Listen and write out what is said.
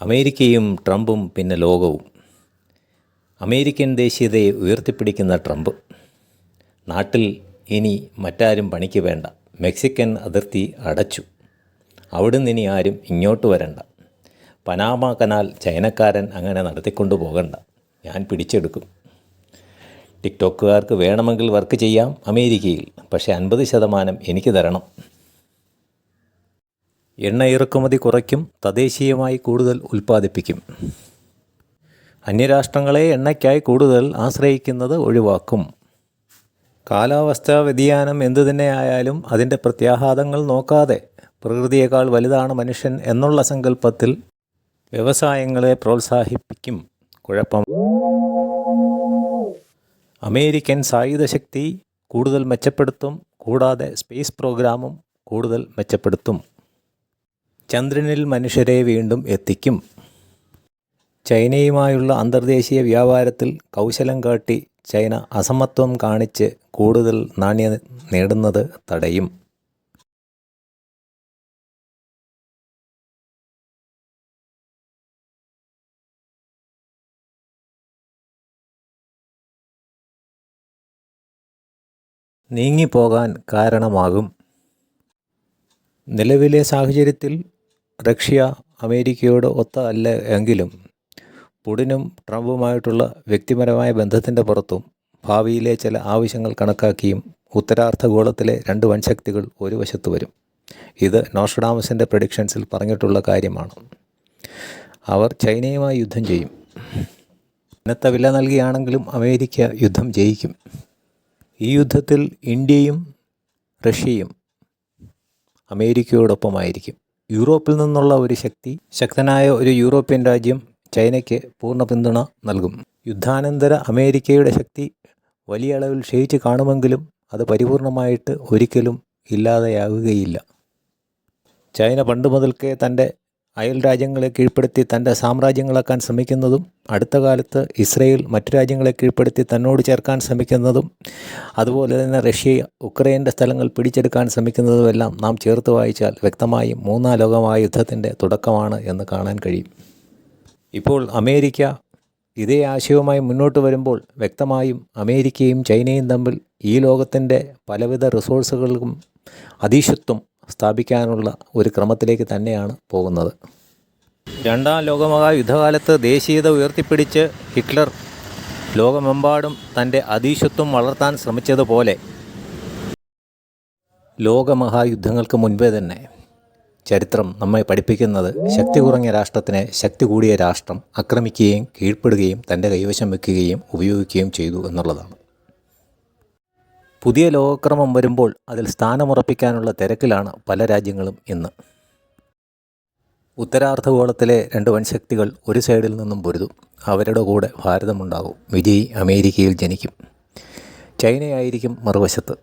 അമേരിക്കയും ട്രംപും പിന്നെ ലോകവും. അമേരിക്കൻ ദേശീയതയെ ഉയർത്തിപ്പിടിക്കുന്ന ട്രംപ്. നാട്ടിൽ ഇനി മറ്റാരും പണിക്ക് വേണ്ട. മെക്സിക്കൻ അതിർത്തി അടച്ചു. അവിടുന്ന് ഇനി ആരും ഇങ്ങോട്ട് വരണ്ട. പനാമ കനാൽ ചൈനക്കാരൻ അങ്ങനെ നടത്തിക്കൊണ്ടു പോകണ്ട, ഞാൻ പിടിച്ചെടുക്കും. ടിക്ടോക്കുകാർക്ക് വേണമെങ്കിൽ വർക്ക് ചെയ്യാം അമേരിക്കയിൽ, പക്ഷേ 50% എനിക്ക് തരണം. എണ്ണ ഇറക്കുമതി കുറയ്ക്കും, തദ്ദേശീയമായി കൂടുതൽ ഉൽപ്പാദിപ്പിക്കും. അന്യരാഷ്ട്രങ്ങളെ എണ്ണയ്ക്കായി കൂടുതൽ ആശ്രയിക്കുന്നത് ഒഴിവാക്കും. കാലാവസ്ഥാ വ്യതിയാനം എന്തുതന്നെ ആയാലും അതിൻ്റെ പ്രത്യാഘാതങ്ങൾ നോക്കാതെ പ്രകൃതിയേക്കാൾ വലുതാണ് മനുഷ്യൻ എന്നുള്ള സങ്കല്പത്തിൽ വ്യവസായങ്ങളെ പ്രോത്സാഹിപ്പിക്കും. കുഴപ്പം അമേരിക്കൻ സായുധ ശക്തി കൂടുതൽ മെച്ചപ്പെടുത്തും. കൂടാതെ സ്പേസ് പ്രോഗ്രാമും കൂടുതൽ മെച്ചപ്പെടുത്തും. ചന്ദ്രനിൽ മനുഷ്യരെ വീണ്ടും എത്തിക്കും. ചൈനയുമായുള്ള അന്തർദേശീയ വ്യാപാരത്തിൽ കൗശലം കാട്ടി ചൈന അസമത്വം കാണിച്ച് കൂടുതൽ നാണ്യത നേടുന്നത് തടയും. നീങ്ങിപ്പോകാൻ കാരണമാകും. നിലവിലെ സാഹചര്യത്തിൽ റഷ്യ അമേരിക്കയോട് ഒത്ത അല്ല എങ്കിലും പുടിനും ട്രംപുമായിട്ടുള്ള വ്യക്തിപരമായ ബന്ധത്തിൻ്റെ പുറത്തും ഭാവിയിലെ ചില ആവശ്യങ്ങൾ കണക്കാക്കിയും ഉത്തരാർദ്ധഗോളത്തിലെ 2 വൻശക്തികൾ ഒരു വശത്ത് വരും. ഇത് നോസ്ട്രഡാമസിൻ്റെ പ്രഡിക്ഷൻസിൽ പറഞ്ഞിട്ടുള്ള കാര്യമാണ്. അവർ ചൈനയുമായി യുദ്ധം ചെയ്യും. കനത്ത വില നൽകിയാണെങ്കിലും അമേരിക്ക യുദ്ധം ജയിക്കും. ഈ യുദ്ധത്തിൽ ഇന്ത്യയും റഷ്യയും അമേരിക്കയോടൊപ്പമായിരിക്കും. യൂറോപ്പിൽ നിന്നുള്ള ഒരു ശക്തനായ ഒരു യൂറോപ്യൻ രാജ്യം ചൈനയ്ക്ക് പൂർണ്ണ പിന്തുണ നൽകും. യുദ്ധാനന്തര അമേരിക്കയുടെ ശക്തി വലിയ അളവിൽ ക്ഷയിച്ച് കാണുമെങ്കിലും അത് പരിപൂർണമായിട്ട് ഒരിക്കലും ഇല്ലാതെയാവുകയില്ല. ചൈന പണ്ട് മുതൽക്കേ തൻ്റെ അയൽ രാജ്യങ്ങളെ കീഴ്പ്പെടുത്തി തൻ്റെ സാമ്രാജ്യങ്ങളാക്കാൻ ശ്രമിക്കുന്നതും അടുത്ത കാലത്ത് ഇസ്രയേൽ മറ്റു രാജ്യങ്ങളെ കീഴ്പ്പെടുത്തി തന്നോട് ചേർക്കാൻ ശ്രമിക്കുന്നതും അതുപോലെ തന്നെ റഷ്യ ഉക്രൈൻ്റെ സ്ഥലങ്ങൾ പിടിച്ചെടുക്കാൻ ശ്രമിക്കുന്നതുമെല്ലാം നാം ചേർത്ത് വായിച്ചാൽ വ്യക്തമായും 3-ാം ലോകമഹായുദ്ധത്തിൻ്റെ തുടക്കമാണ് എന്ന് കാണാൻ കഴിയും. ഇപ്പോൾ അമേരിക്ക ഇതേ ആശയവുമായി മുന്നോട്ട് വരുമ്പോൾ വ്യക്തമായും അമേരിക്കയും ചൈനയും തമ്മിൽ ഈ ലോകത്തിൻ്റെ പലവിധ റിസോഴ്സുകൾക്കും അധീശത്വം സ്ഥാപിക്കാനുള്ള ഒരു ക്രമത്തിലേക്ക് തന്നെയാണ് പോകുന്നത്. 2-ാം ലോകമഹായുദ്ധകാലത്ത് ദേശീയത ഉയർത്തിപ്പിടിച്ച് ഹിറ്റ്ലർ ലോകമെമ്പാടും തൻ്റെ അധീശത്വം വളർത്താൻ ശ്രമിച്ചതുപോലെ ലോകമഹായുദ്ധങ്ങൾക്ക് മുൻപേ തന്നെ ചരിത്രം നമ്മെ പഠിപ്പിക്കുന്നത് ശക്തി കുറഞ്ഞ രാഷ്ട്രത്തിനെ ശക്തി കൂടിയ രാഷ്ട്രം ആക്രമിക്കുകയും കീഴ്പ്പെടുകയും തൻ്റെ കൈവശം വയ്ക്കുകയും ഉപയോഗിക്കുകയും ചെയ്തു എന്നുള്ളതാണ്. പുതിയ ലോകക്രമം വരുമ്പോൾ അതിൽ സ്ഥാനമുറപ്പിക്കാനുള്ള തിരക്കിലാണ് പല രാജ്യങ്ങളും ഇന്ന്. ഉത്തരാർദ്ധഗോളത്തിലെ 2 വൻശക്തികൾ ഒരു സൈഡിൽ നിന്നും പൊരുതും. അവരുടെ കൂടെ ഭാരതമുണ്ടാകും. വിജയി അമേരിക്കയിൽ ജനിക്കും. ചൈനയായിരിക്കും മറുവശത്ത്.